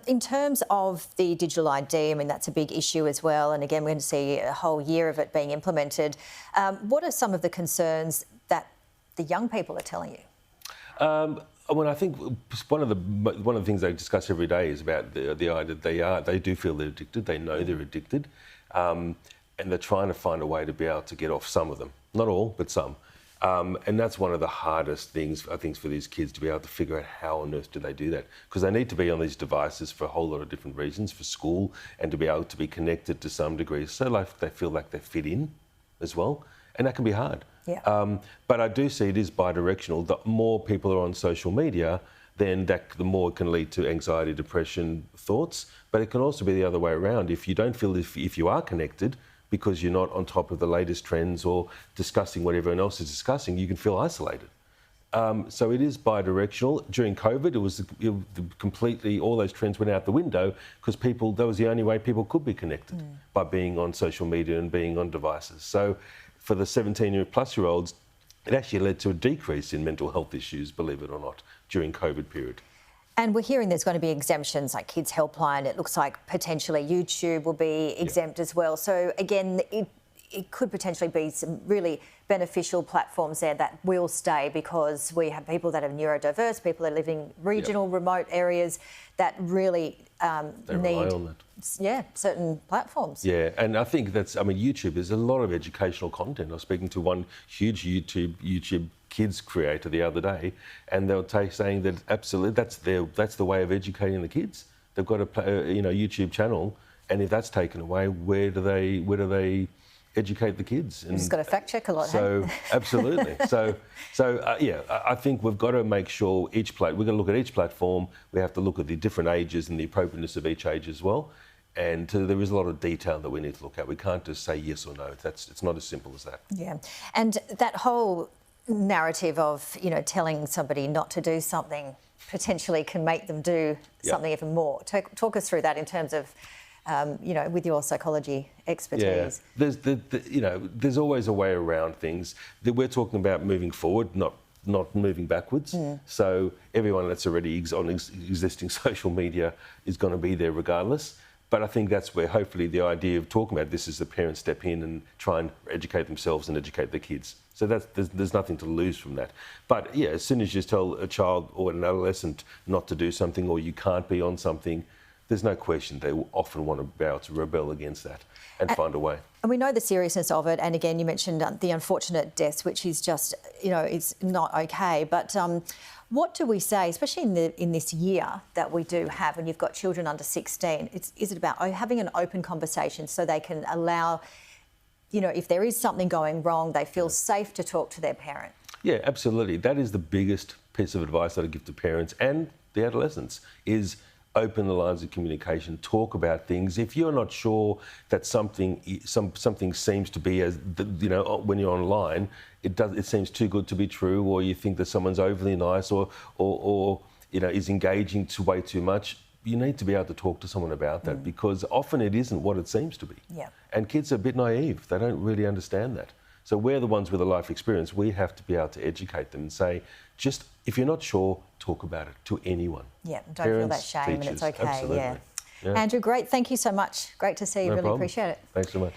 In terms of the digital ID, I mean, that's a big issue as well. And again, we're going to see a whole year of it being implemented. What are some of the concerns that the young people are telling you? I think one of the things they discuss every day is about the idea that they do feel they're addicted. They know they're addicted, and they're trying to find a way to be able to get off some of them. Not all, but some. And that's one of the hardest things, I think, for these kids to be able to figure out how on earth do they do that. Because they need to be on these devices for a whole lot of different reasons, for school, and to be able to be connected to some degree, so like they feel like they fit in as well. And that can be hard. Yeah. But I do see it is bi-directional. The more people are on social media, then the more it can lead to anxiety, depression, thoughts. But it can also be the other way around. If you don't feel if you are connected, because you're not on top of the latest trends or discussing what everyone else is discussing, you can feel isolated. So it is bi-directional. During COVID, it was completely, all those trends went out the window because that was the only way people could be connected, by being on social media and being on devices. So for the 17-plus-year-olds, it actually led to a decrease in mental health issues, believe it or not, during COVID period. And we're hearing there's going to be exemptions like Kids Helpline. It looks like potentially YouTube will be exempt as well. So again, it could potentially be some really beneficial platforms there that will stay, because we have people that are neurodiverse, people that are living in regional, remote areas that really need certain platforms. Yeah, and I think YouTube, there's a lot of educational content. I was speaking to one huge YouTube kids creator the other day, and they were saying that absolutely that's the way of educating the kids. They've got a YouTube channel, and if that's taken away, where do they educate the kids? And you've just got to fact check a lot. So absolutely. I think we've got to make sure we're going to look at each platform. We have to look at the different ages and the appropriateness of each age as well. And there is a lot of detail that we need to look at. We can't just say yes or no. It's not as simple as that. Yeah, and that whole narrative of telling somebody not to do something potentially can make them do something even more. Talk us through that in terms of with your psychology expertise. Yeah, there's always a way around things. We're talking about moving forward, not moving backwards. So everyone that's already on existing social media is going to be there regardless. But I think that's where hopefully the idea of talking about this is the parents step in and try and educate themselves and educate their kids. So there's nothing to lose from that. But yeah, as soon as you tell a child or an adolescent not to do something, or you can't be on something, there's no question they will often want to be able to rebel against that and find a way. And we know the seriousness of it. And again, you mentioned the unfortunate deaths, which is just, it's not okay. But what do we say, especially in this year that we do have, when you've got children under 16, is it about having an open conversation so they can allow, if there is something going wrong, they feel safe to talk to their parent? Yeah, absolutely. That is the biggest piece of advice that I give to parents and the adolescents is open the lines of communication, talk about things. If you're not sure that something seems to be when you're online, it seems too good to be true, or you think that someone's overly nice or is engaging way too much, you need to be able to talk to someone about that, because often it isn't what it seems to be. Yeah. And kids are a bit naive. They don't really understand that. So we're the ones with a life experience. We have to be able to educate them and say, just if you're not sure, talk about it to anyone. Yeah, don't feel that shame, teachers, and it's okay. absolutely. Yeah. Andrew, great. Thank you so much. Great to see you. No really problem. Appreciate it. Thanks so much.